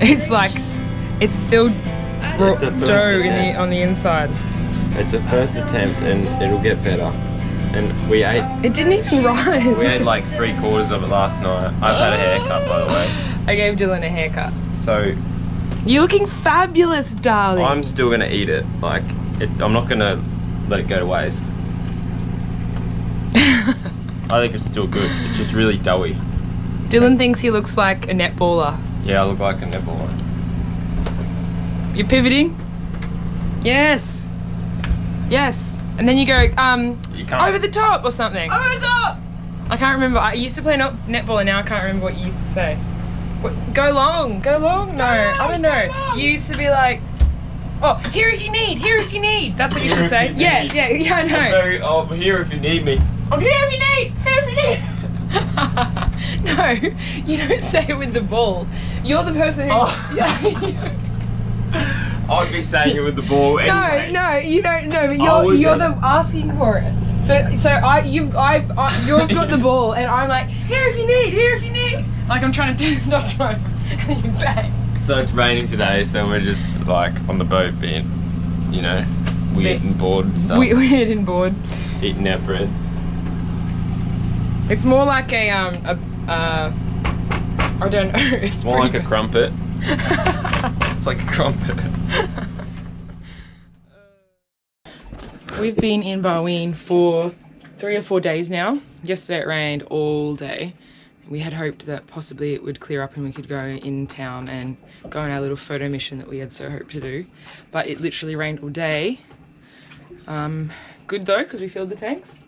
It's like, it's still dough on the inside. It's a first attempt and it'll get better. And we ate... It didn't even rise. We ate like 3/4 of it last night. I've had a haircut, by the way. I gave Dylan a haircut. So... You're looking fabulous, darling. I'm still gonna eat it. Like, I'm not gonna let it go to waste. I think it's still good. It's just really doughy. Dylan thinks he looks like a netballer. Yeah, I look like a netballer. You're pivoting? Yes. Yes. And then you go, You can't. over the top or something. Over the top! I can't remember. I used to play netball and now I can't remember what you used to say. What, go long, go long? No, I don't know. You used to be like, oh, here if you need, here if you need. That's what you should say. Yeah, I know. I'm here if you need me. I'm here if you need, here if you need. No, you don't say it with the ball. You're the person who... Oh. Yeah. I'd be saying it with the ball anyway. No, you don't know, but you're the asking for it. So you've got the ball, and I'm like, here if you need, here if you need. Like I'm trying to not try, and you bang. So it's raining today, so we're just like on the boat being, you know, weird and bored and stuff. Weird and bored. Eating our bread. It's more like a I don't know. It's more like a crumpet. It's like a crumpet. We've been in Bawean for 3 or 4 days now. Yesterday it rained all day. We had hoped that possibly it would clear up and we could go in town and go on our little photo mission that we had so hoped to do. But it literally rained all day. Good though, because we filled the tanks.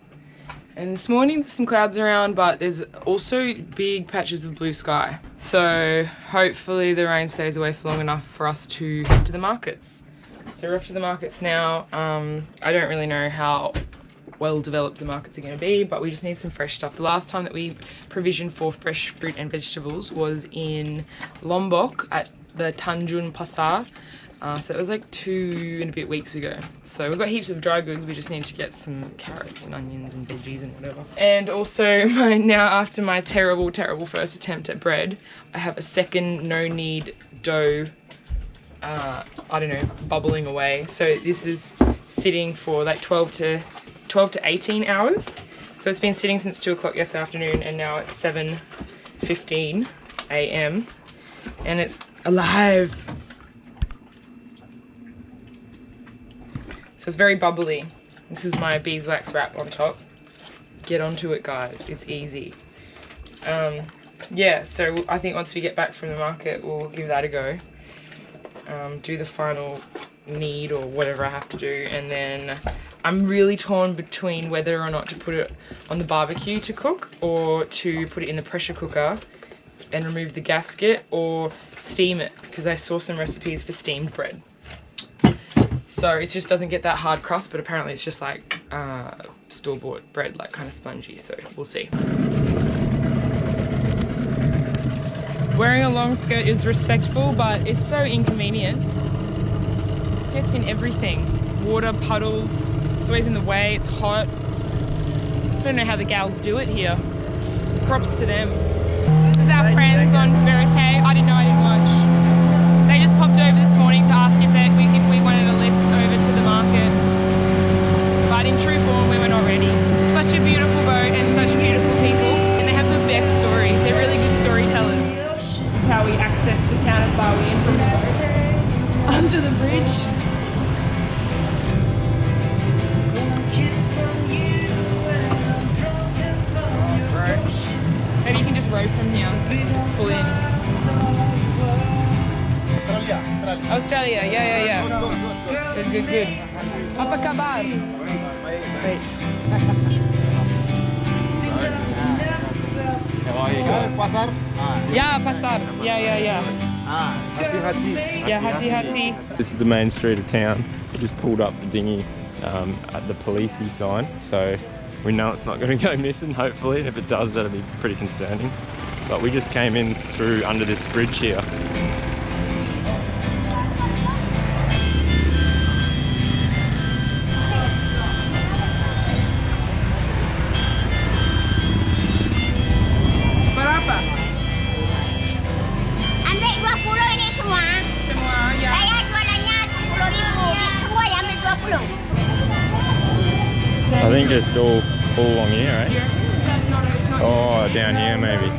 And this morning there's some clouds around, but there's also big patches of blue sky. So hopefully the rain stays away for long enough for us to head to the markets. So we're off to the markets now. I don't really know how well developed the markets are going to be, but we just need some fresh stuff. The last time that we provisioned for fresh fruit and vegetables was in Lombok at the Tanjung Pasar. So it was like 2 and a bit weeks ago. So we've got heaps of dry goods. We just need to get some carrots and onions and veggies and whatever. And also now after my terrible first attempt at bread, I have a second no knead dough, I don't know, bubbling away. So this is sitting for like 12 to 18 hours. So it's been sitting since 2 o'clock yesterday afternoon and now it's 7:15 a.m. and it's alive. So it's very bubbly. This is my beeswax wrap on top. Get onto it, guys. It's easy. Yeah, so I think once we get back from the market, we'll give that a go. Do the final knead or whatever I have to do, and then I'm really torn between whether or not to put it on the barbecue to cook or to put it in the pressure cooker and remove the gasket, or steam it, because I saw some recipes for steamed bread. So it just doesn't get that hard crust, but apparently it's just like store-bought bread, like kind of spongy, so we'll see. Wearing a long skirt is respectful, but it's so inconvenient. It gets in everything. Water, puddles, it's always in the way, it's hot. I don't know how the gals do it here. Props to them. This is our friends on Verite. I didn't watch. They just popped over this morning to ask if we wanted a lift over to the market. But in true form, we were not ready. Such a beautiful boat and such beautiful people. And they have the best stories. They're really good storytellers. This is how we access the town of Bawean from the boat. Under the bridge. Maybe you can just row from here. Just pull in. Australia, yeah. Good. Apa kabar? Wait. How are you guys? Pasar? Yeah, pasar. Yeah. Hati-hati. Yeah, hati-hati. This is the main street of town. We just pulled up the dinghy at the policey sign, so we know it's not going to go missing, hopefully, and if it does, that'll be pretty concerning. But we just came in through under this bridge here. I think just all along here, right? Oh, down here maybe.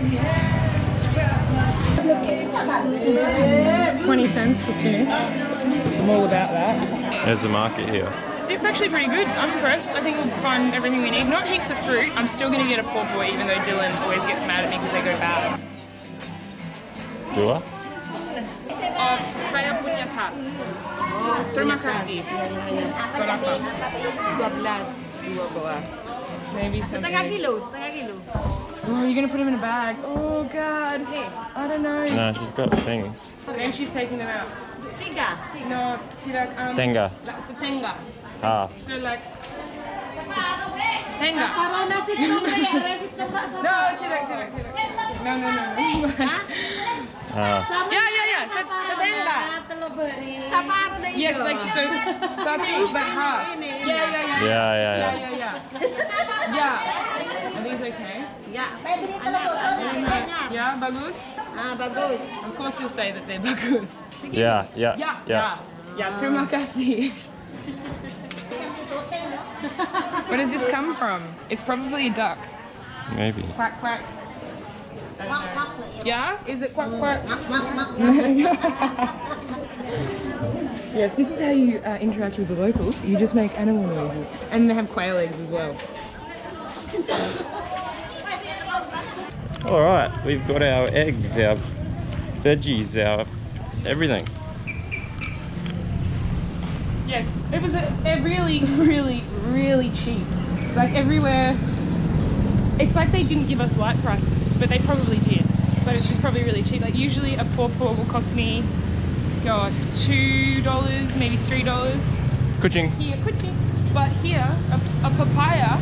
20 cents for spinach. I'm all about that. There's the market here. It's actually pretty good. I'm impressed. I think we'll find everything we need. Not heaps of fruit. I'm still going to get a pawpaw even though Dylan always gets mad at me because they go bad. Dua? Oh, saya punya tas. Terima kasih. Berapa? 12. Maybe something. Setengah kilo. Oh, you're going to put them in a bag. Oh, God. I don't know. No, she's got things. Maybe she's taking them out. Tiga. No, tidak. Tenga. Setengah. Half. So like... Tenga. Para nasi telur No, tidak. No. Yeah. Setengah. Yes, like so. Satu but half. Yeah. Yeah. Are these okay? Ya. Yeah, bagus. Bagus. Of course you'll say that they're bagus. Yeah. Yeah, terima kasih. Where does this come from? It's probably a duck. Maybe. Quack, quack. I don't know. Yeah? Is it quack, quack? Yes, this is how you interact with the locals. You just make animal noises. And they have quail eggs as well. Alright, we've got our eggs, our veggies, our everything. Yes, they're really cheap. Like everywhere, it's like they didn't give us white prices, but they probably did. But it's just probably really cheap. Like usually a pawpaw will cost me, God, $2, maybe $3. Kuching. Here, kuching. But here, a papaya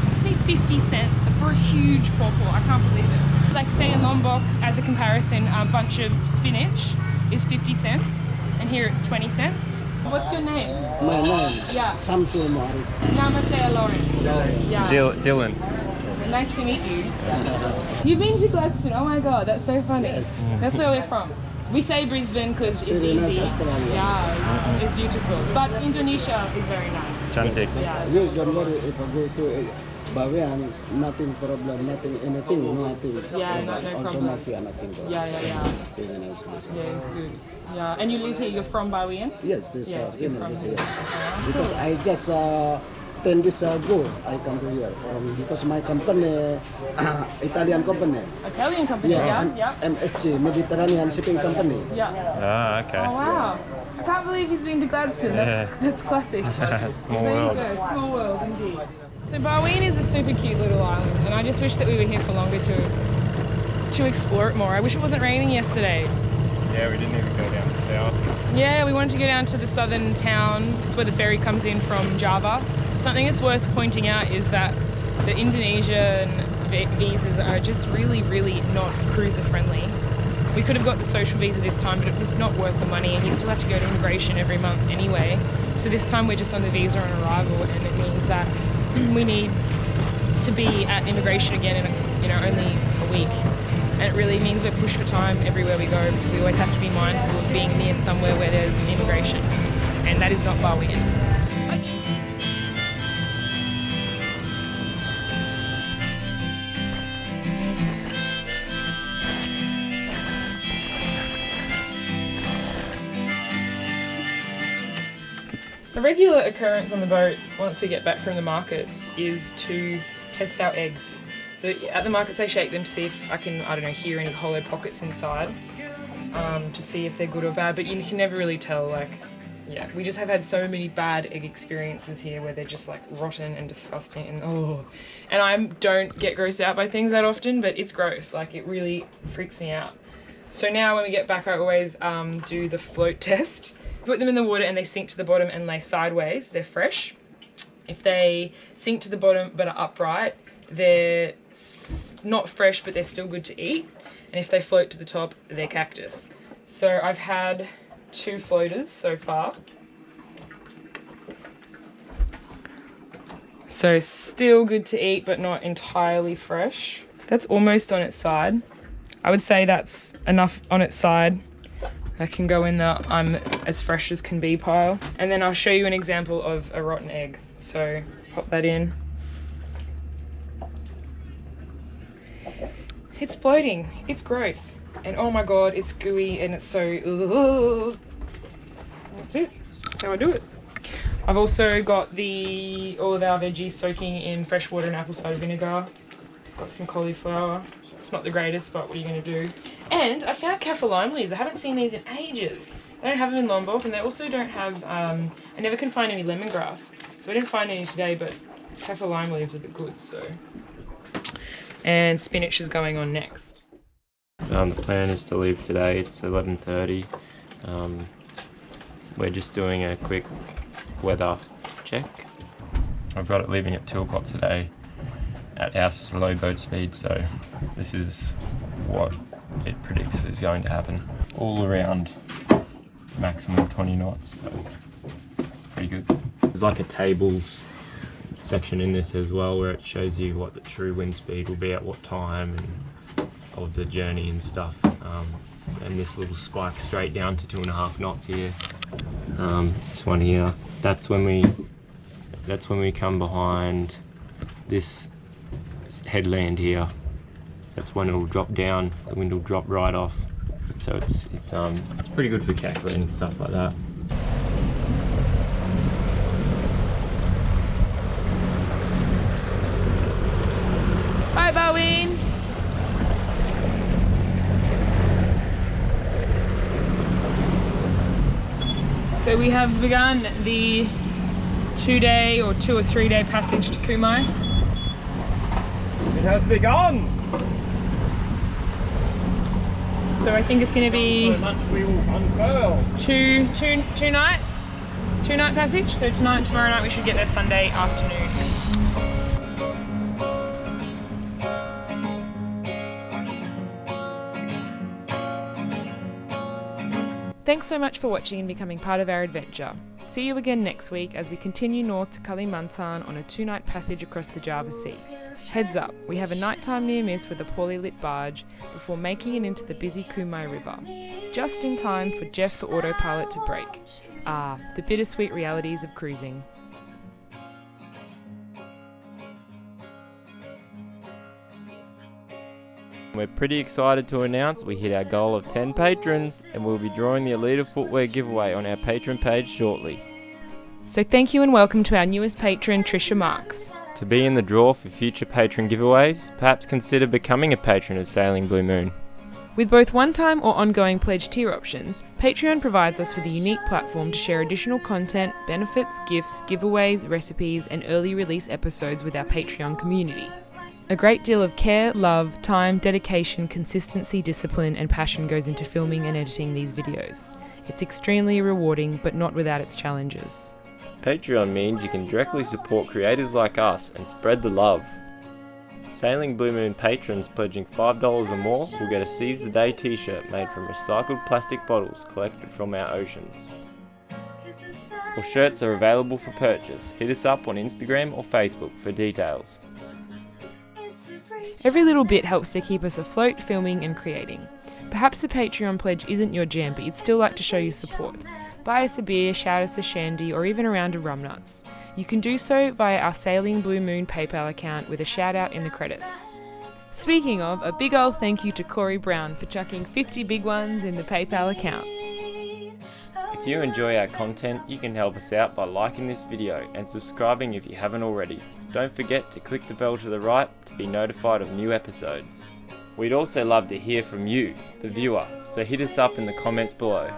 cost me 50 cents for a huge pawpaw. I can't believe it. Like say in Lombok, as a comparison, a bunch of spinach is 50 cents, and here it's 20 cents. What's your name? My name? Yeah. Samsul Mari. Namaste, Lauren. Yeah. Dylan. Nice to meet you. You've been to Gladstone. Oh my God, that's so funny. Yes. That's where we're from. We say Brisbane because it's Very nice easy. Australia. Yeah, it's beautiful. But Indonesia is very nice. Chantik. Yeah. You don't worry if I go to Bawean, nothing problem, nothing, anything, nothing. Yeah, no Also problem. mafia, nothing. Yeah. Very nice. Yeah, it's good. Yeah, and you live here. You're from Bawean. Yes, this, Yes, you're from this, here. yes. Because I just 10 days ago, I come to here because my company, Italian company. Italian company. Yeah. MSC, Mediterranean Shipping Company. Yeah. Ah, okay. Oh wow! I can't believe he's been to Gladstone. That's classic. Small There you world. go. Small world indeed. So Bawean is a super cute little island, and I just wish that we were here for longer to explore it more. I wish it wasn't raining yesterday. Yeah, we didn't even go down south. Yeah, we wanted to go down to the southern town. It's where the ferry comes in from Java. Something that's worth pointing out is that the Indonesian visas are just really not cruiser friendly. We could have got the social visa this time, but it was not worth the money, and you still have to go to immigration every month anyway. So this time we're just on the visa on arrival, and it means that we need to be at immigration again in only a week. And it really means we're pushed for time everywhere we go, because we always have to be mindful of being near somewhere where there's immigration, and that is not Bawean. The regular occurrence on the boat once we get back from the markets is to test our eggs. So at the markets I shake them to see if I can, I don't know, hear any hollow pockets inside, to see if they're good or bad, but you can never really tell. Like, yeah, we just have had so many bad egg experiences here where they're just like rotten and disgusting and I don't get grossed out by things that often, but it's gross, like it really freaks me out. So now when we get back I always do the float test. Put them in the water and they sink to the bottom and lay sideways, they're fresh. If they sink to the bottom but are upright, they're not fresh but they're still good to eat. And if they float to the top, they're cactus. So I've had 2 floaters so far. So still good to eat but not entirely fresh. That's almost on its side. I would say that's enough on its side. That can go in the I'm as fresh as can be pile. And then I'll show you an example of a rotten egg. So pop that in. It's floating. It's gross. And oh my god, it's gooey and it's so... Ugh. That's it. That's how I do it. I've also got all of our veggies soaking in fresh water and apple cider vinegar. Got some cauliflower. It's not the greatest, but what are you going to do? And I found kaffir lime leaves. I haven't seen these in ages. They don't have them in Lombok, and they also don't have... I never can find any lemongrass. So I didn't find any today, but kaffir lime leaves are the good, so... And spinach is going on next. The plan is to leave today. It's 11:30. We're just doing a quick weather check. I've got it leaving at 2 o'clock today at our slow boat speed, so this is what it predicts is going to happen. All around maximum 20 knots, so pretty good. There's like a tables section in this as well where it shows you what the true wind speed will be at what time and of the journey and stuff. And this little spike straight down to 2.5 knots here. This one here, that's when we come behind this headland here. That's when it'll drop down, the wind will drop right off. So it's pretty good for calculating stuff like that. Bye, Bawean. So we have begun the 2-day or 2 or 3-day passage to Kumai. It has begun! So I think it's going to be So much we will unfurl. two nights, 2-night passage. So tonight and tomorrow night we should get there Sunday afternoon. Thanks so much for watching and becoming part of our adventure. See you again next week as we continue north to Kalimantan on a 2-night passage across the Java Sea. Heads up, we have a nighttime near miss with a poorly lit barge before making it into the busy Kumai River. Just in time for Jeff the autopilot to break. Ah, the bittersweet realities of cruising. We're pretty excited to announce we hit our goal of 10 patrons, and we'll be drawing the Elite Footwear giveaway on our Patreon page shortly. So thank you and welcome to our newest patron, Trisha Marks. To be in the draw for future patron giveaways, perhaps consider becoming a patron of Sailing Blue Moon. With both one-time or ongoing pledge tier options, Patreon provides us with a unique platform to share additional content, benefits, gifts, giveaways, recipes, and early release episodes with our Patreon community. A great deal of care, love, time, dedication, consistency, discipline, and passion goes into filming and editing these videos. It's extremely rewarding, but not without its challenges. Patreon means you can directly support creators like us and spread the love. Sailing Blue Moon patrons pledging $5 or more will get a Seize the Day t-shirt made from recycled plastic bottles collected from our oceans. All shirts are available for purchase. Hit us up on Instagram or Facebook for details. Every little bit helps to keep us afloat, filming and creating. Perhaps the Patreon pledge isn't your jam, but you'd still like to show your support. Buy us a beer, shout us a shandy, or even a round of rum nuts. You can do so via our Sailing Blue Moon PayPal account with a shout out in the credits. Speaking of, a big old thank you to Corey Brown for chucking 50 big ones in the PayPal account. If you enjoy our content, you can help us out by liking this video and subscribing if you haven't already. Don't forget to click the bell to the right to be notified of new episodes. We'd also love to hear from you, the viewer, so hit us up in the comments below.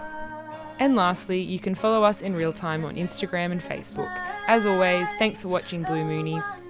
And lastly, you can follow us in real time on Instagram and Facebook. As always, thanks for watching Blue Moonies.